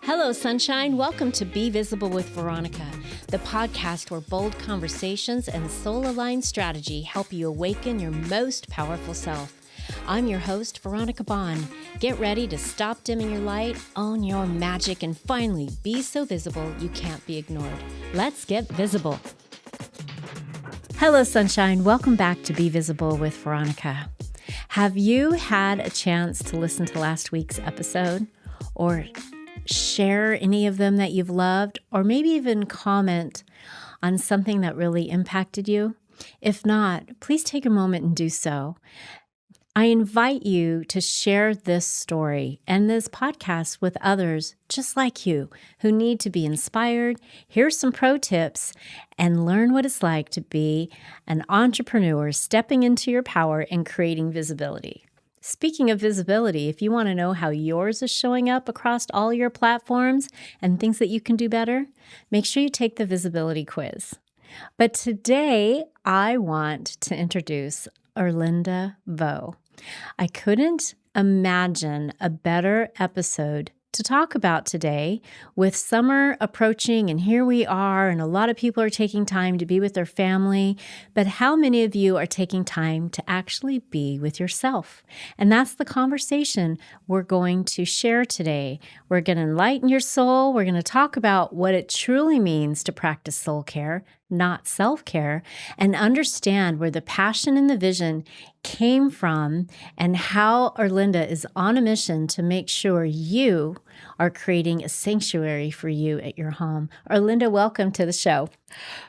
Hello, sunshine. Welcome to Be Visible with Veronica, the podcast where bold conversations and soul-aligned strategy help you awaken your most powerful self. I'm your host, Veronica Bahn. Get ready to stop dimming your light, own your magic, and finally be so visible you can't be ignored. Let's get visible. Hello, sunshine. Welcome back to Be Visible with Veronica. Have you had a chance to listen to last week's episode or share any of them that you've loved, or maybe even comment on something that really impacted you? If not, please take a moment and do so. I invite you to share this story and this podcast with others just like you who need to be inspired, hear some pro tips, and learn what it's like to be an entrepreneur stepping into your power and creating visibility. Speaking of visibility, if you want to know how yours is showing up across all your platforms and things that you can do better, make sure you take the visibility quiz. But today, I want to introduce Erlinda Vo. I couldn't imagine a better episode to talk about today with summer approaching, and here we are, and a lot of people are taking time to be with their family, but how many of you are taking time to actually be with yourself? And that's the conversation we're going to share today. We're going to enlighten your soul. We're going to talk about what it truly means to practice soul care, not self-care, and understand where the passion and the vision came from and how Erlinda is on a mission to make sure you are creating a sanctuary for you at your home. Erlinda, welcome to the show.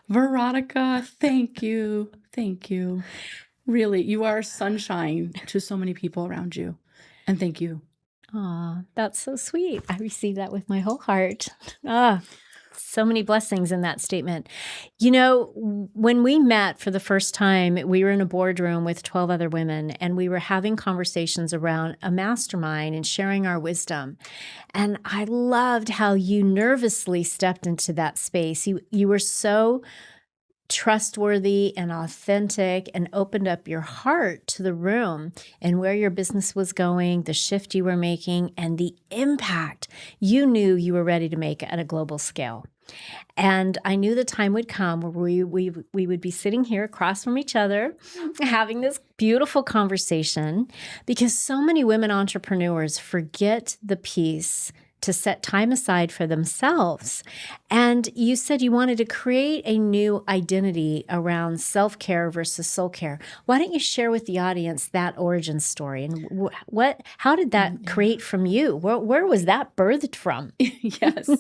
Veronica, thank you. Thank you. Really, you are sunshine to so many people around you. And thank you. Aw, that's so sweet. I received that with my whole heart. So many blessings in that statement. You know, when we met for the first time, we were in a boardroom with 12 other women, and we were having conversations around a mastermind and sharing our wisdom. And I loved how you nervously stepped into that space. You were so trustworthy and authentic and opened up your heart to the room and where your business was going, the shift you were making, and the impact you knew you were ready to make at a global scale. And I knew the time would come where we would be sitting here across from each other, having this beautiful conversation, because so many women entrepreneurs forget the piece to set time aside for themselves. And you said you wanted to create a new identity around self-care versus soul care. Why don't you share with the audience that origin story, and how did that create from you? Where was that birthed from? Yes.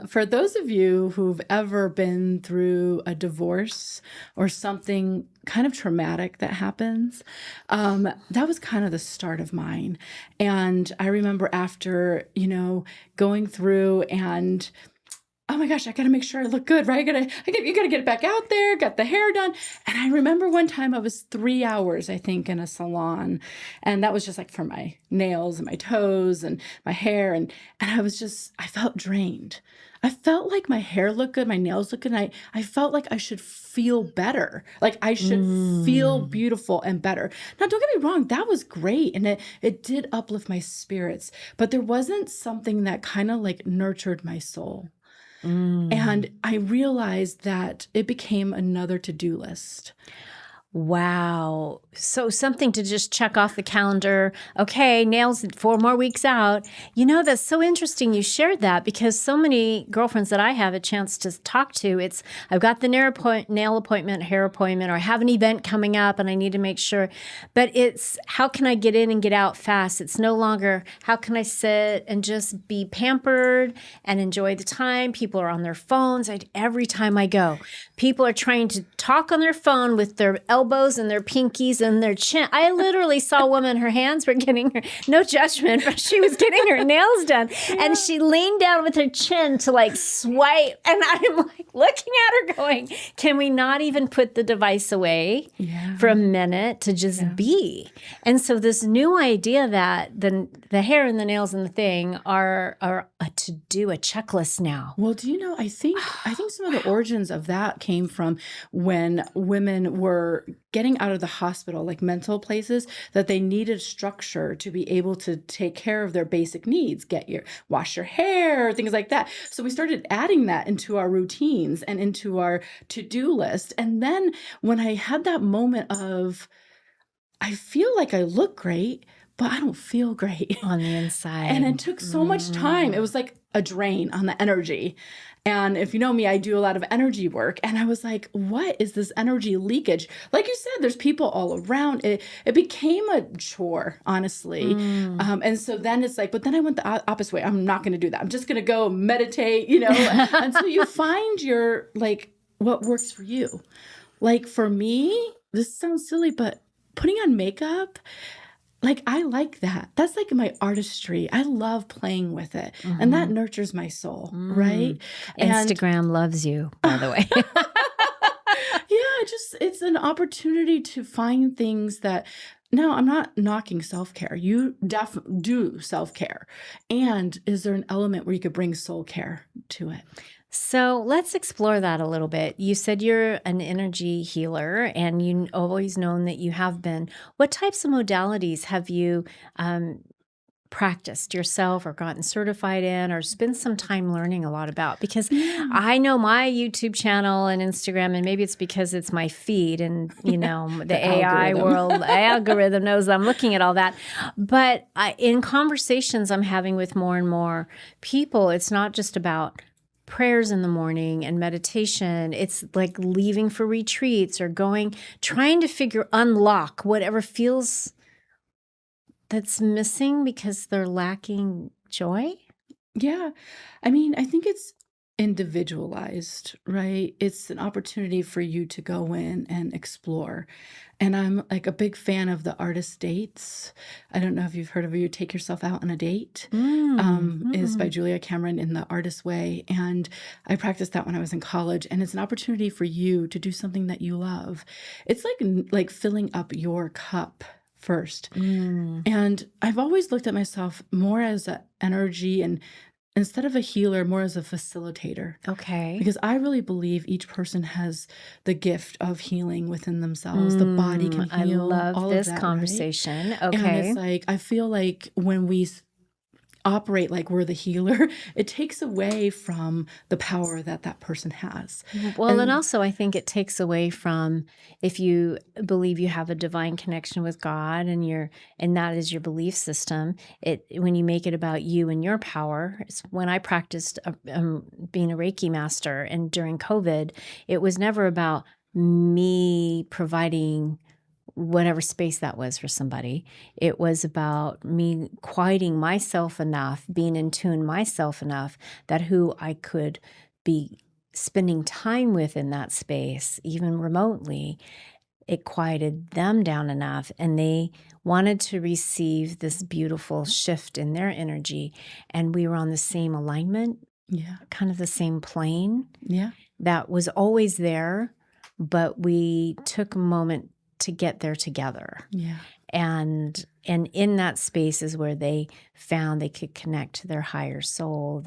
For those of you who've ever been through a divorce or something kind of traumatic that happens, that was kind of the start of mine. And I remember after, going through and, oh my gosh, I got to make sure I look good, right? You got to get it back out there, got the hair done. And I remember one time I was 3 hours, I think, in a salon. And that was just like for my nails and my toes and my hair. And I felt drained. I felt like my hair looked good, my nails looked good, and I felt like I should feel better. Like I should feel beautiful and better. Now, don't get me wrong, that was great, and it did uplift my spirits, but there wasn't something that kind of like nurtured my soul. And I realized that it became another to-do list. Wow. So something to just check off the calendar. Okay, nails 4 more weeks out. That's so interesting you shared that, because so many girlfriends that I have a chance to talk to, it's, I've got the nail appointment, hair appointment, or I have an event coming up and I need to make sure. But it's, how can I get in and get out fast? It's no longer, how can I sit and just be pampered and enjoy the time? People are on their phones. Every time I go, people are trying to talk on their phone with their elbows and their pinkies and their chin. I literally saw a woman, her hands were getting her, no judgment, but she was getting her nails done. Yeah. And she leaned down with her chin to like swipe. And I'm like looking at her going, can we not even put the device away for a minute to just be? And so this new idea that the hair and the nails and the thing are a to do a checklist now? Well, do you know, I think some of the origins of that came from when women were getting out of the hospital, like mental places, that they needed structure to be able to take care of their basic needs, wash your hair, things like that. So we started adding that into our routines and into our to-do list. And then when I had that moment of, I feel like I look great, but I don't feel great on the inside. And it took so much time. It was like a drain on the energy. And if you know me, I do a lot of energy work. And I was like, what is this energy leakage? Like you said, there's people all around. It became a chore, honestly. And so then it's like, but then I went the opposite way. I'm not going to do that. I'm just going to go meditate, until you find your, like, what works for you. Like for me, this sounds silly, but putting on makeup, like, I like that. That's like my artistry. I love playing with it. And that nurtures my soul, right? Instagram loves you, by the way. It's an opportunity to find things that, now I'm not knocking self-care. You definitely do self-care. And is there an element where you could bring soul care to it? So let's explore that a little bit. You said you're an energy healer and you've always known that you have been. What types of modalities have you practiced yourself or gotten certified in or spent some time learning a lot about? Because I know my YouTube channel and Instagram, and maybe it's because it's my feed and, the AI world, algorithm knows I'm looking at all that. But in conversations I'm having with more and more people, it's not just about prayers in the morning and meditation. It's like leaving for retreats or trying to unlock whatever feels that's missing because they're lacking joy. Yeah. I mean, I think it's individualized, right? It's an opportunity for you to go in and explore. And I'm like a big fan of the artist dates. I don't know if you've heard of You Take Yourself Out on a Date. Is by Julia Cameron in The Artist Way. And I practiced that when I was in college. And it's an opportunity for you to do something that you love. It's like filling up your cup first. And I've always looked at myself more as an energy and instead of a healer, more as a facilitator. Okay. Because I really believe each person has the gift of healing within themselves. The body can heal. I love all this of that, conversation. Right? Okay. And it's like, I feel like when we operate like we're the healer, it takes away from the power that person has. Well, and also I think it takes away from, if you believe you have a divine connection with God and that is your belief system, when you make it about you and your power. It's when I practiced being a Reiki master and during COVID, it was never about me providing whatever space that was for somebody. It was about me quieting myself enough, being in tune myself enough that who I could be spending time with in that space, even remotely, it quieted them down enough and they wanted to receive this beautiful shift in their energy. And we were on the same alignment, kind of the same plane. Yeah. That was always there, but we took a moment to get there together. Yeah. And in that space is where they found they could connect to their higher soul,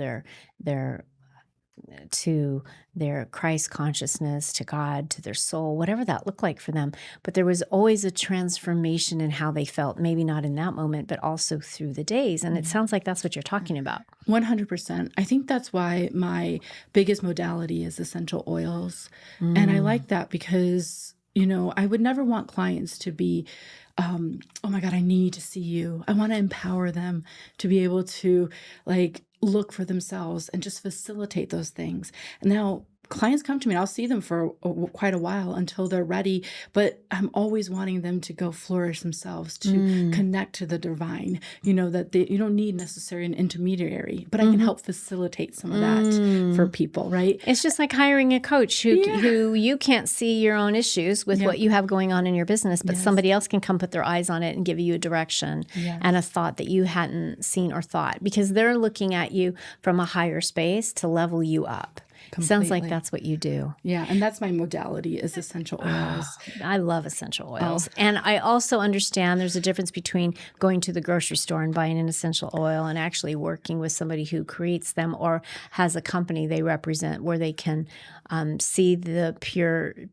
to their Christ consciousness, to God, to their soul, whatever that looked like for them. But there was always a transformation in how they felt, maybe not in that moment, but also through the days. And it sounds like that's what you're talking about. 100%. I think that's why my biggest modality is essential oils. And I like that because I would never want clients to be, oh my God, I need to see you. I want to empower them to be able to look for themselves and just facilitate those things. And now clients come to me and I'll see them for quite a while until they're ready, but I'm always wanting them to go flourish themselves, to connect to the divine, that you don't need necessarily an intermediary, but I can help facilitate some of that for people, right? It's just like hiring a coach who you can't see your own issues with what you have going on in your business, but somebody else can come put their eyes on it and give you a direction and a thought that you hadn't seen or thought, because they're looking at you from a higher space to level you up. Sounds like completely. that's what you do. Yeah, and that's my modality is essential oils. I love essential oils. And I also understand there's a difference between going to the grocery store and buying an essential oil and actually working with somebody who creates them or has a company they represent where they can see the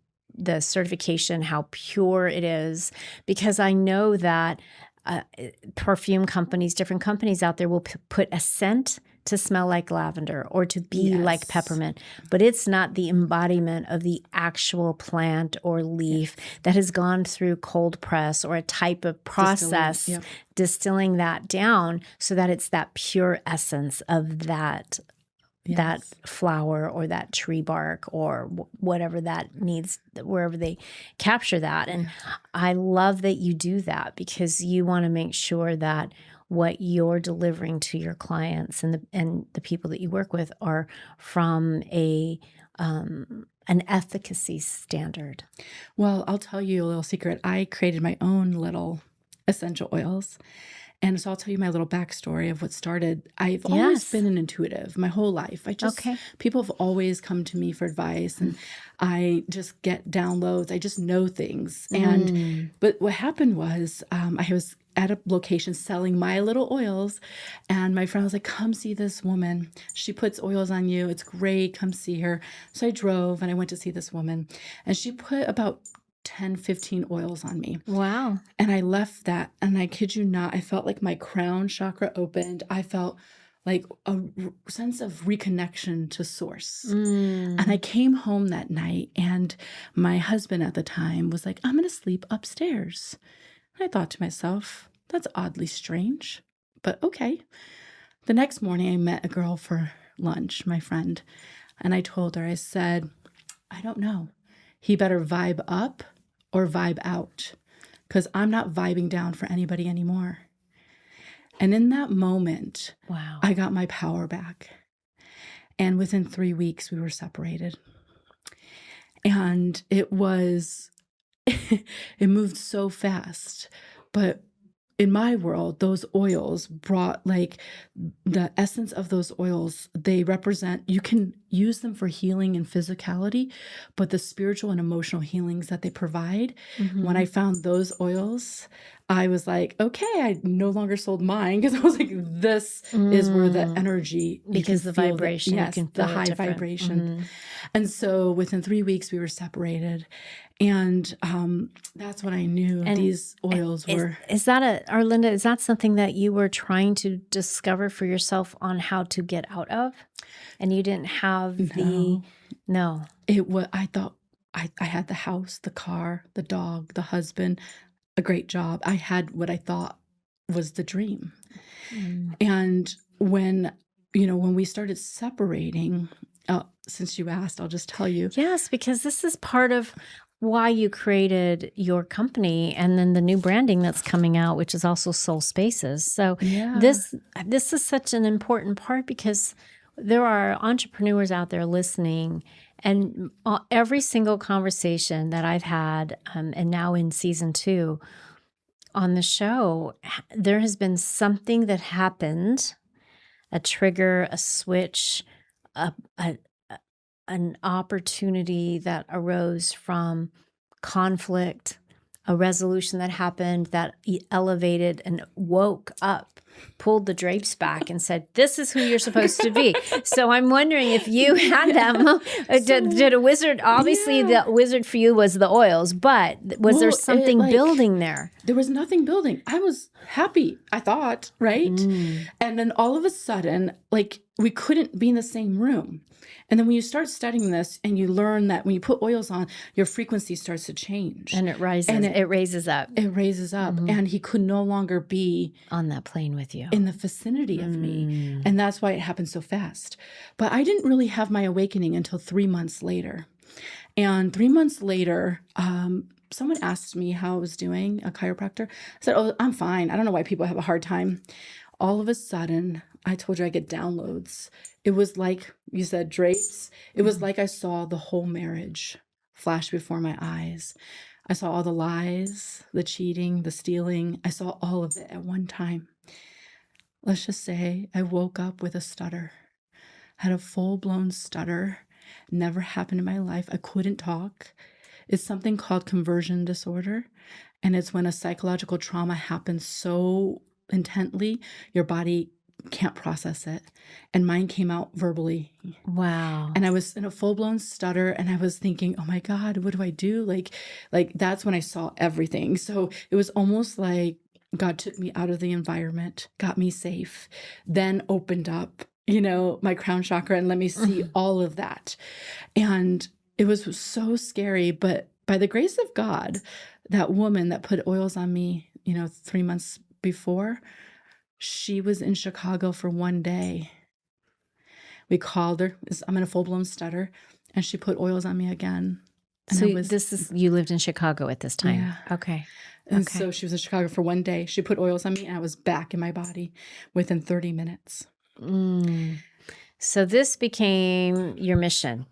certification, how pure it is. Because I know that perfume companies, different companies out there will put a scent to smell like lavender or to be like peppermint, but it's not the embodiment of the actual plant or leaf that has gone through cold press or a type of process, distilling that down so that it's that pure essence of that flower or that tree bark or whatever that needs, wherever they capture that. And I love that you do that because you want to make sure that what you're delivering to your clients and the people that you work with are from an efficacy standard. Well, I'll tell you a little secret. I created my own little essential oils. And so I'll tell you my little backstory of what started. I've always been an intuitive my whole life. People have always come to me for advice and I just get downloads. I just know things. But what happened was I was at a location selling my little oils and my friend was like, come see this woman. She puts oils on you. It's great. Come see her. So I drove and I went to see this woman and she put about 10, 15 oils on me. Wow. And I left that, and I kid you not, I felt like my crown chakra opened. I felt like a sense of reconnection to source. And I came home that night, and my husband at the time was like, I'm going to sleep upstairs. And I thought to myself, that's oddly strange, but okay. The next morning, I met a girl for lunch, my friend, and I told her, I said, I don't know. He better vibe up or vibe out because I'm not vibing down for anybody anymore. And in that moment, I got my power back. And within 3 weeks, we were separated. And it moved so fast. But in my world, those oils brought like the essence of those oils. They represent, you can use them for healing and physicality, but the spiritual and emotional healings that they provide. When I found those oils, I was like, okay, I no longer sold mine because I was like, this is where the energy, because the vibration, the high vibration. And so within 3 weeks, we were separated. And that's when I knew these oils were. Is that Erlinda, is that something that you were trying to discover for yourself on how to get out of? And you didn't have No. It was, I thought I had the house, the car, the dog, the husband, a great job. I had what I thought was the dream. And when we started separating, since you asked, I'll just tell you. Yes, because this is part of why you created your company and then the new branding that's coming out, which is also Soul Spaces. So this is such an important part because there are entrepreneurs out there listening, and every single conversation that I've had, and now in season 2 on the show, there has been something that happened, a trigger, a switch, an opportunity that arose from conflict, a resolution that happened that elevated and woke up, pulled the drapes back and said, this is who you're supposed to be. So I'm wondering if you had that. Did a wizard, obviously the wizard for you was the oils, but was there something building there? There was nothing building. I was happy, I thought, right? And then all of a sudden, like we couldn't be in the same room. And then when you start studying this and you learn that when you put oils on, your frequency starts to change. And it rises. And it raises up. It raises up. And he could no longer be on that plane with you. In the vicinity of me. And that's why it happened so fast. But I didn't really have my awakening until 3 months later. And 3 months later, someone asked me how I was doing, a chiropractor. I said, oh, I'm fine. I don't know why people have a hard time. All of a sudden, I told you I get downloads. It was like, you said, drapes. It was like I saw the whole marriage flash before my eyes. I saw all the lies, the cheating, the stealing. I saw all of it at one time. Let's just say I woke up with a stutter, had a full-blown stutter, Never happened in my life. I couldn't talk. It's something called conversion disorder. And it's when a psychological trauma happens so intently, your body can't process it. And mine came out verbally. Wow. And I was in a full-blown stutter, and I was thinking, oh my God, what do I do? Like that's when I saw everything. So it was almost like God took me out of the environment, got me safe, then opened up, my crown chakra and let me see all of that. And it was so scary, but by the grace of God, that woman that put oils on me, 3 months before, she was in Chicago for one day. We called her. I'm in a full-blown stutter, and she put oils on me again. And So you lived in Chicago at this time. Yeah. Okay. And so she was in Chicago for one day. She put oils on me, and I was back in my body within 30 minutes. So this became your mission.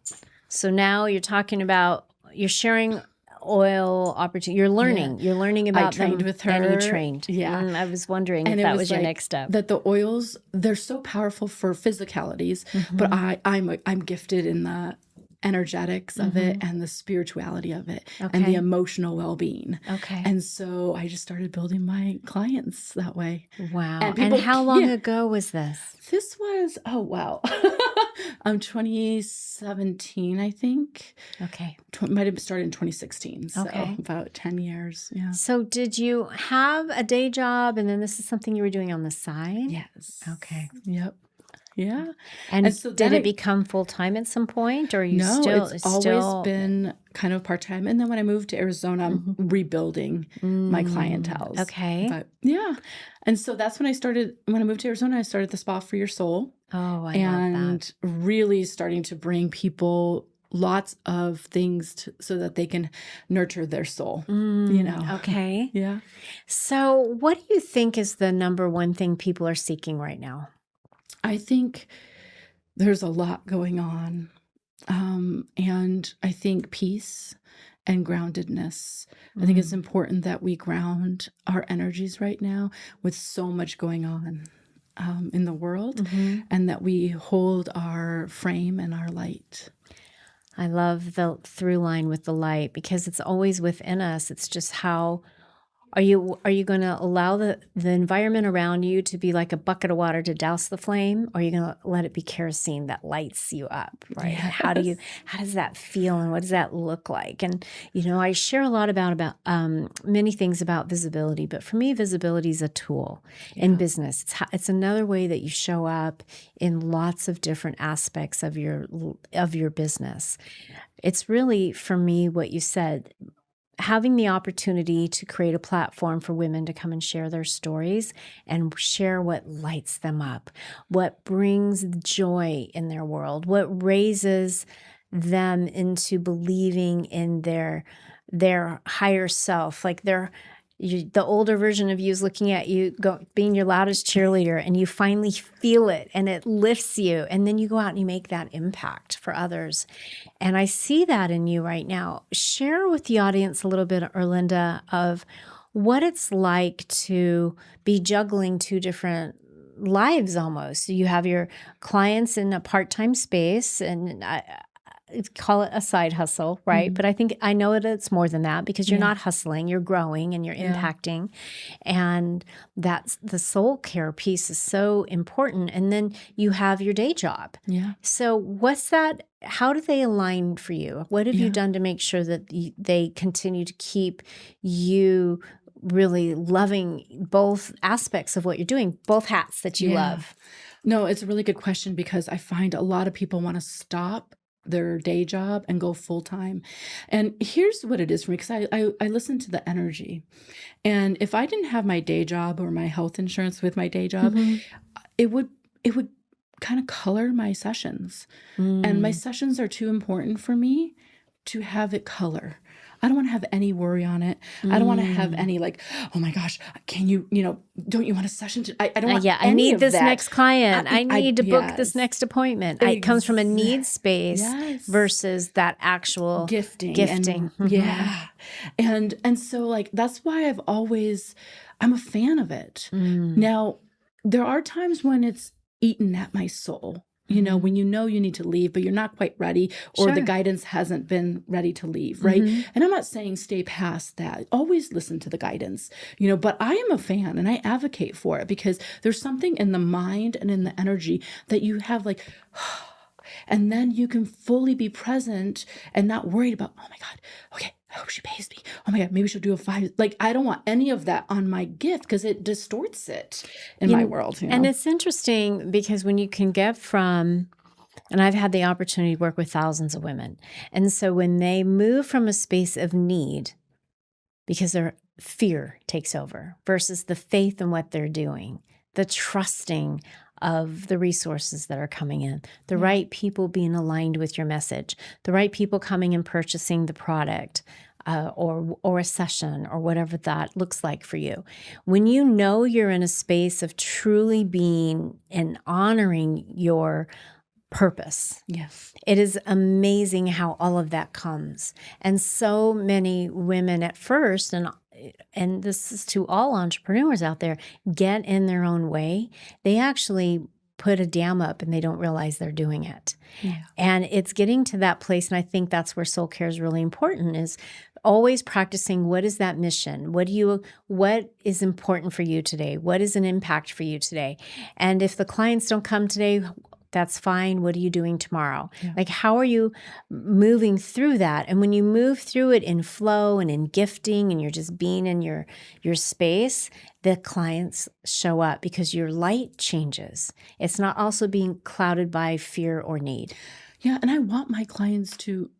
So now you're talking about, you're sharing oil opportunity. You're learning. Yeah. You're learning about them. I trained with her. And you trained. Yeah. I was wondering if that was your next step. That the oils, they're so powerful for physicalities, but I'm gifted in the energetics of it and the spirituality of it and the emotional well-being. Okay. And so I just started building my clients that way. Wow. And how long ago was this? This was, 2017, I think. Okay. Might have started in 2016. So about 10 years. Yeah. So did you have a day job, and then this is something you were doing on the side? Yes. Okay. Yep. Yeah. And so did it become full-time at some point, or are you it's always been kind of part-time. And then when I moved to Arizona, I'm rebuilding my clientele. Okay. But yeah. And so that's when when I moved to Arizona, I started the Spa for Your Soul. Oh, I love that. And really starting to bring people lots of things so that they can nurture their soul, Okay. Yeah. So what do you think is the number one thing people are seeking right now? I think there's a lot going on. And I think peace and groundedness. I think it's important that we ground our energies right now with so much going on in the world, and that we hold our frame and our light. I love the through line with the light, because it's always within us. It's just how are you going to allow the environment around you to be like a bucket of water to douse the flame, or are you going to let it be kerosene that lights you up, right? Yes. How does that feel, and what does that look like? And I share a lot about many things about visibility, but for me, visibility is a tool in business. It's another way that you show up in lots of different aspects of your business. It's really, for me, what you said, having the opportunity to create a platform for women to come and share their stories and share what lights them up, what brings joy in their world, what raises them into believing in their higher self, like the older version of you is looking at you, being your loudest cheerleader, and you finally feel it and it lifts you. And then you go out and you make that impact for others. And I see that in you right now. Share with the audience a little bit, Erlinda, of what it's like to be juggling two different lives almost. You have your clients in a part-time space, and call it a side hustle, right? But I know that it's more than that, because you're not hustling, you're growing and you're impacting. And that's the soul care piece is so important. And then you have your day job. Yeah. So what's that? How do they align for you? What have you done to make sure that they continue to keep you really loving both aspects of what you're doing, both hats that you love? No, it's a really good question, because I find a lot of people want to stop their day job and go full time. And here's what it is for me, because I listen to the energy. And if I didn't have my day job or my health insurance with my day job, it would kind of color my sessions. And my sessions are too important for me to have it color. I don't want to have any worry on it. I don't want to have any like, oh my gosh, can you, don't you want a session? I don't want I need this next client. I need to book this next appointment. It comes from a need space versus that actual gifting. And, and so like, that's why I'm a fan of it. Now, there are times when it's eaten at my soul. when you know you need to leave, but you're not quite ready, or the guidance hasn't been ready to leave, right? And I'm not saying stay past that. Always listen to the guidance, but I am a fan and I advocate for it because there's something in the mind and in the energy that you have like, and then you can fully be present and not worried about, oh my God, okay, I hope she pays me. Oh my God, maybe she'll do a 5. Like, I don't want any of that on my gift because it distorts it in my world. And it's interesting because when you can get from, and I've had the opportunity to work with thousands of women. And so when they move from a space of need, because their fear takes over versus the faith in what they're doing, the trusting of the resources that are coming in, the right people being aligned with your message, the right people coming and purchasing the product or a session or whatever that looks like for you. When you know you're in a space of truly being and honoring your purpose. Yes. It is amazing how all of that comes. And so many women at first, and this is to all entrepreneurs out there, get in their own way. They actually put a dam up and they don't realize they're doing it. Yeah. And it's getting to that place. And I think that's where soul care is really important, is always practicing what is that mission? What is important for you today? What is an impact for you today? And if the clients don't come today, that's fine. What are you doing tomorrow? Yeah. Like, how are you moving through that? And when you move through it in flow and in gifting and you're just being in your space, the clients show up because your light changes. It's not also being clouded by fear or need. Yeah. And I want my clients to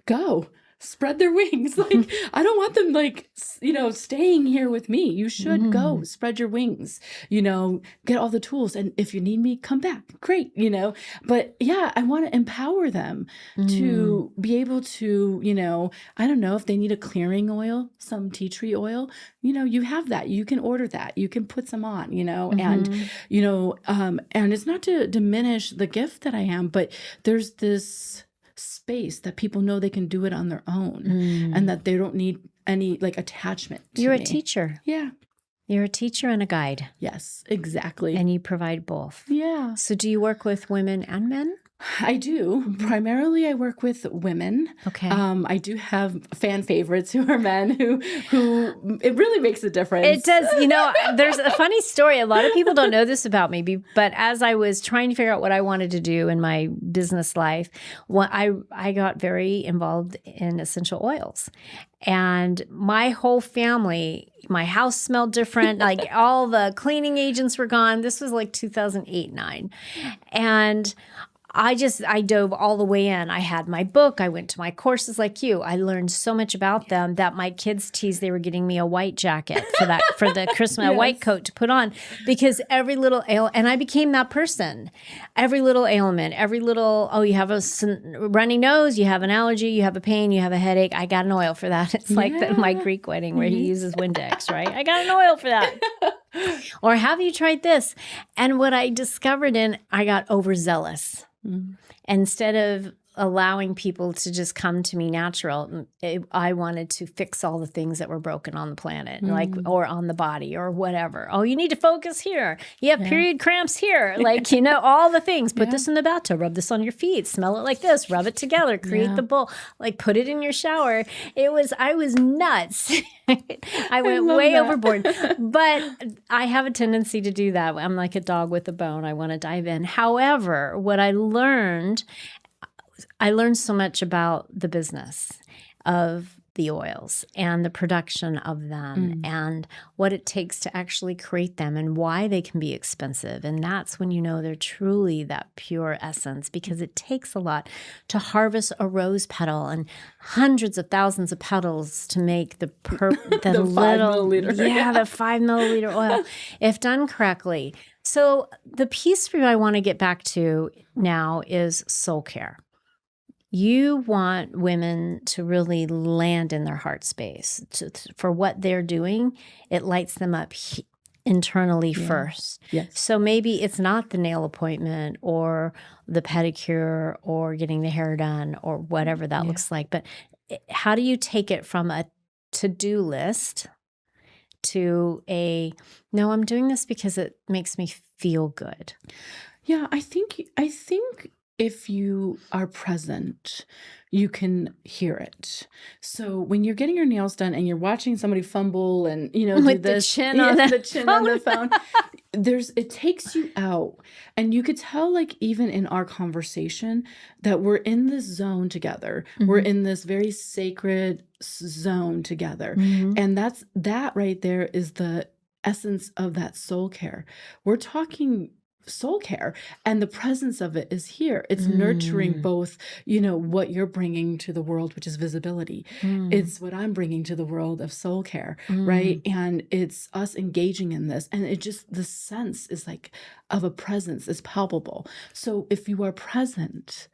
go. Spread their wings. Like, I don't want them staying here with me. You should go spread your wings, get all the tools. And if you need me, come back. Great. But yeah, I want to empower them to be able to, I don't know if they need a clearing oil, some tea tree oil, you have that, you can order that, you can put some on, and, and it's not to diminish the gift that I am, but there's this space that people know they can do it on their own and that they don't need any attachment to You're me. a teacher. Yeah. You're a teacher and a guide. Yes, exactly. And you provide both. Yeah. So do you work with women and men? I do. Primarily, I work with women. Okay. I do have fan favorites who are men who it really makes a difference. It does. There's a funny story. A lot of people don't know this about me, but as I was trying to figure out what I wanted to do in my business life, I got very involved in essential oils. And my whole family, my house smelled different. Like, all the cleaning agents were gone. This was like 2008-9. And I dove all the way in. I had my book. I went to my courses like you. I learned so much about them that my kids teased they were getting me a white jacket for the Christmas, a white coat to put on, because every little and I became that person. Every little ailment, you have a runny nose, you have an allergy, you have a pain, you have a headache. I got an oil for that. It's like my Greek wedding where he uses Windex, right? I got an oil for that. Or have you tried this? And what I discovered I got overzealous. Instead of allowing people to just come to me natural, I wanted to fix all the things that were broken on the planet, or on the body or whatever. Oh, you need to focus here. You have period cramps here. All the things. Put this in the bathtub. Rub this on your feet. Smell it like this. Rub it together. Create the bowl. Put it in your shower. I was nuts. I went way overboard. But I have a tendency to do that. I'm like a dog with a bone. I want to dive in. However, what I learned so much about the business of the oils and the production of them and what it takes to actually create them and why they can be expensive. And that's when they're truly that pure essence, because it takes a lot to harvest a rose petal and hundreds of thousands of petals to make the 5 milliliter. The 5 milliliter oil, if done correctly. So the piece I want to get back to now is soul care. You want women to really land in their heart space for what they're doing. It lights them up internally first. Yes. So maybe it's not the nail appointment or the pedicure or getting the hair done or whatever that looks like. But how do you take it from a to-do list to no, I'm doing this because it makes me feel good? Yeah, I think if you are present, you can hear it. So when you're getting your nails done and you're watching somebody fumble and, do With the this, chin on the the chin on the phone, it takes you out. And you could tell, like, even in our conversation, that we're in this zone together. We're in this very sacred zone together. And that right there is the essence of that soul care. We're talking soul care, and the presence of it is here. It's nurturing both, what you're bringing to the world, which is visibility. It's what I'm bringing to the world of soul care, right? And it's us engaging in this, and it just, the sense is like of a presence is palpable. So if you are present,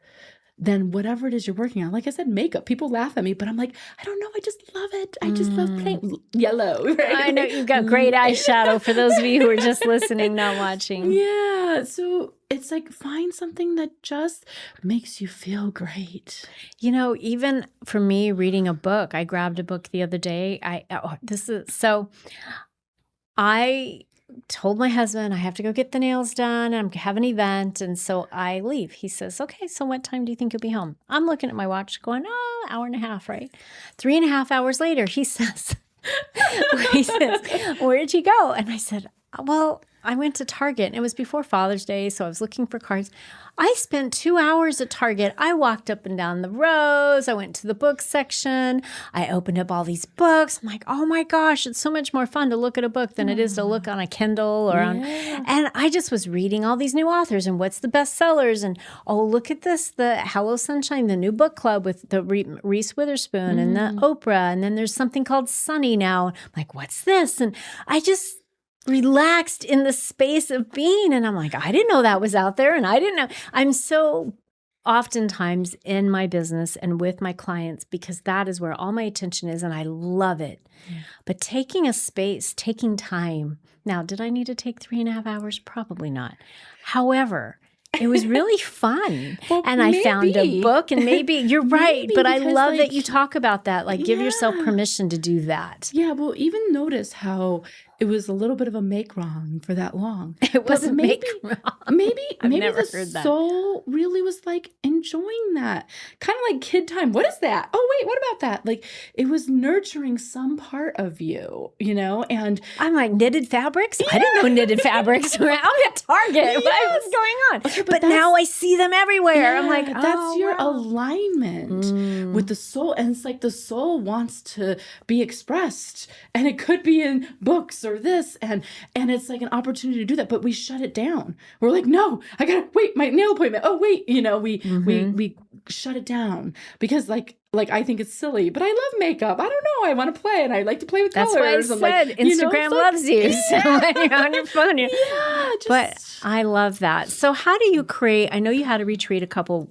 then whatever it is you're working on, like I said, makeup, people laugh at me, but I'm like, I don't know, I just love it. I just love playing yellow. Right? I know you've got great eyeshadow for those of you who are just listening, not watching. Yeah. So it's like, find something that just makes you feel great. Even for me, reading a book, I grabbed a book the other day. I told my husband I have to go get the nails done. I have an event. And so I leave. He says, okay, so what time do you think you'll be home? I'm looking at my watch going, hour and a half, right? 3.5 hours later, he says, where'd you go? And I said, well, I went to Target, and it was before Father's Day, so I was looking for cards. I spent 2 hours at Target. I walked up and down the rows. I went to the book section. I opened up all these books. I'm like, oh my gosh, it's so much more fun to look at a book than it is to look on a Kindle or on. And I just was reading all these new authors and what's the bestsellers. And look at this, the Hello Sunshine, the new book club with the Reese Witherspoon and the Oprah. And then there's something called Sunny now. I'm like, what's this? And I just relaxed in the space of being. And I'm like, I didn't know that was out there. And I didn't know. I'm so oftentimes in my business and with my clients because that is where all my attention is. And I love it. Yeah. But taking a space, taking time. Now, did I need to take 3.5 hours? Probably not. However, it was really fun. And I found a book, and maybe you're right, but I love that you talk about that. Like, give yourself permission to do that. Yeah. Well, even notice how it was a little bit of a make wrong for that long. It wasn't make wrong. Maybe never the heard that. soul really was like enjoying that. Kind of like kid time. What is that? Oh, wait, what about that? Like, it was nurturing some part of you, and I'm like, knitted fabrics? Yeah. I didn't know knitted fabrics were out at Target. Yes. What was going on? Okay, but now I see them everywhere. Yeah, I'm like, that's your alignment with the soul. And it's like the soul wants to be expressed. And it could be in books or this. And it's like an opportunity to do that. But we shut it down. We're like, no, I gotta wait, my nail appointment. Oh, wait, we shut it down because like I think it's silly, but I love makeup. I don't know. I want to play, and I like to play with colors. That's why I said Instagram loves you. So when you're on your phone, but I love that. So how do you create? I know you had a retreat a couple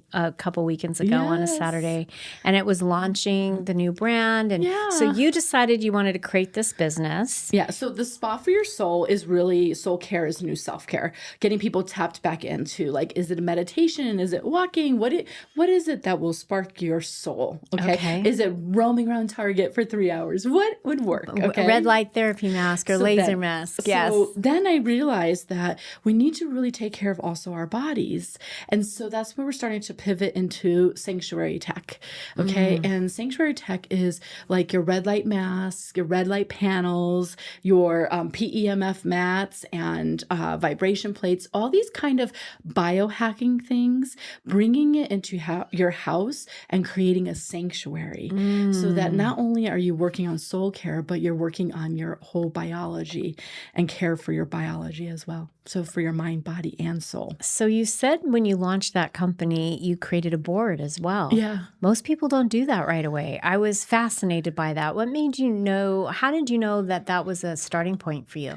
weekends ago on a Saturday, and it was launching the new brand, and so you decided you wanted to create this business. Yeah. So the Spa for Your Soul is really soul care is new self care, getting people tapped back into like, is it a meditation? Is it walking? What is it that will spark your soul? Okay. Is it roaming around Target for 3 hours? What would work? Okay. A red light therapy mask or laser mask. Yes. So then I realized that we need to really take care of also our bodies. And so that's where we're starting to pivot into sanctuary tech. Okay. And sanctuary tech is like your red light masks, your red light panels, your PEMF mats and vibration plates, all these kind of biohacking things, bringing it into your house and creating a sanctuary so that not only are you working on soul care, but you're working on your whole biology and care for your biology as well. So for your mind, body, and soul. So you said when you launched that company, you created a board as well. Yeah. Most people don't do that right away. I was fascinated by that. What made you know, how did you know that that was a starting point for you?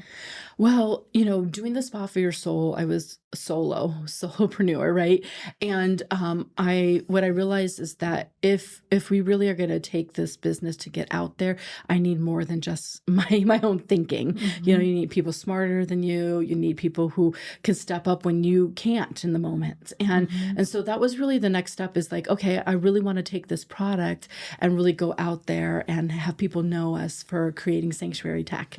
Well, doing the Spa for Your Soul, I was a solopreneur, right? And what I realized is that if we really are going to take this business to get out there, I need more than just my own thinking. You need people smarter than you. You need people who can step up when you can't in the moment. And so that was really the next step is like, okay, I really want to take this product and really go out there and have people know us for creating sanctuary tech.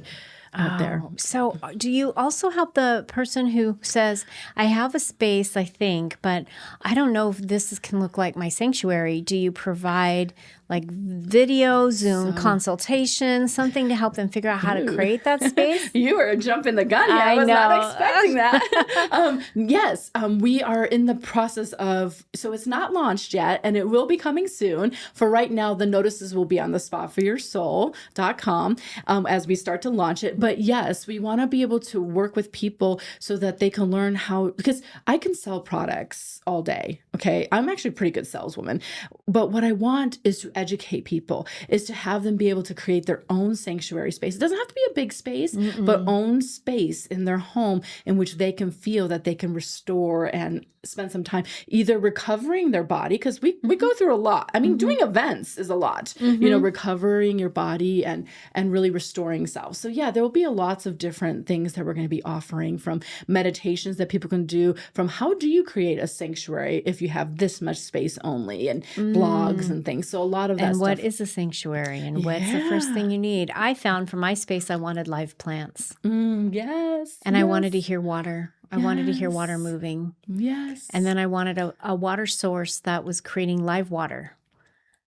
out there. So do you also help the person who says, I have a space, I think, but I don't know if this can look like my sanctuary? Do you provide like video, Zoom consultation, something to help them figure out how to create that space? You were jumping the gun here. I was not expecting that. Yes, we are in the process of, so it's not launched yet, and it will be coming soon. For right now, the notices will be on the spotforyoursoul.com as we start to launch it. But yes, we want to be able to work with people so that they can learn how, because I can sell products all day. Okay. I'm actually a pretty good saleswoman, but what I want is to educate people, is to have them be able to create their own sanctuary space. It doesn't have to be a big space, but own space in their home in which they can feel that they can restore and spend some time either recovering their body, because we go through a lot. I mean, doing events is a lot, you know, recovering your body and really restoring self. So yeah, there will be lots of different things that we're going to be offering, from meditations that people can do, from how do you create a sanctuary if you have this much space only, and blogs and things. So a lot of that and stuff. what is a sanctuary, and what's the first thing you need? I found for my space, I wanted live plants. Yes. And I wanted to hear water. I wanted to hear water moving. Yes. And then I wanted a water source that was creating live water.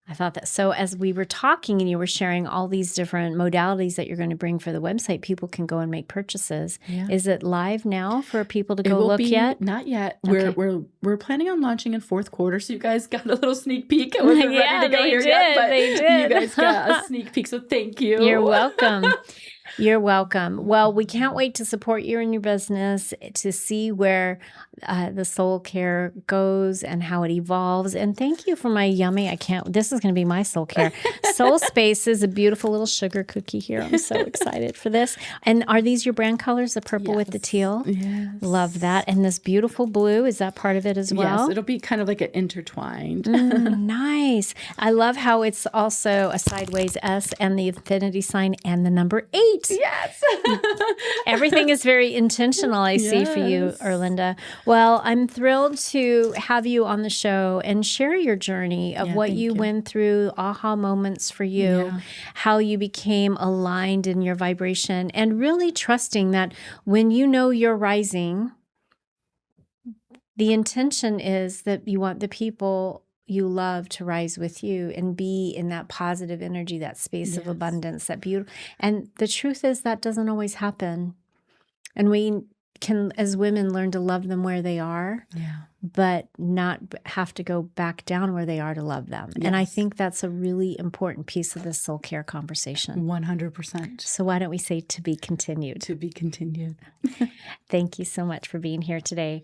I thought that. So as we were talking and you were sharing all these different modalities that you're going to bring for the website, people can go and make purchases. Yeah. Is it live now for people to go look yet? Not yet. Okay. We're planning on launching in fourth quarter. So you guys got a little sneak peek. I wasn't ready to go here yet, but they did. You guys got a sneak peek. So thank you. You're welcome. You're welcome. Well, we can't wait to support you in your business, to see where the soul care goes and how it evolves. And thank you for my yummy, this is going to be my soul care. Soul Space is a beautiful little sugar cookie here. I'm so excited for this. And are these your brand colors, the purple with the teal? Yes. Love that. And this beautiful blue, is that part of it as well? Yes, it'll be kind of like an intertwined. Nice. I love how it's also a sideways S and the infinity sign and the number 8. Yes. Everything is very intentional, I see, for you, Erlinda. Well, I'm thrilled to have you on the show and share your journey of what you went through, aha moments for you, how you became aligned in your vibration, and really trusting that when you know you're rising, the intention is that you want the people you love to rise with you and be in that positive energy, that space of abundance, that beautiful. And the truth is that doesn't always happen. And we can, as women, learn to love them where they are, but not have to go back down where they are to love them. Yes. And I think that's a really important piece of this soul care conversation. 100%. So why don't we say to be continued? To be continued. Thank you so much for being here today.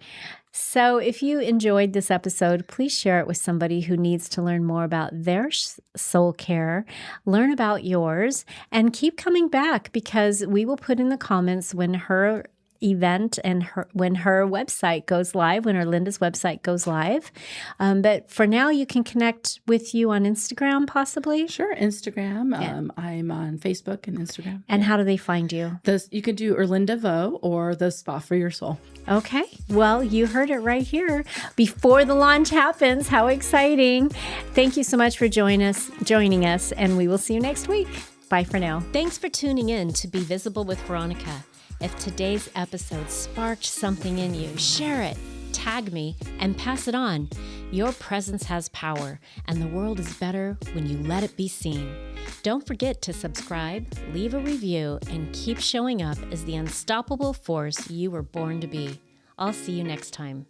So if you enjoyed this episode, please share it with somebody who needs to learn more about their soul care, learn about yours, and keep coming back, because we will put in the comments when her event and when her website goes live, when Erlinda's website goes live. But for now, you can connect with you on Instagram, possibly? Sure, Instagram. I'm on Facebook and Instagram. And how do they find you? You could do Erlinda Vo or the Spa for Your Soul. Okay. Well, you heard it right here before the launch happens. How exciting. Thank you so much for joining us, and we will see you next week. Bye for now. Thanks for tuning in to Be Visible with Veronica. If today's episode sparked something in you, share it, tag me, and pass it on. Your presence has power, and the world is better when you let it be seen. Don't forget to subscribe, leave a review, and keep showing up as the unstoppable force you were born to be. I'll see you next time.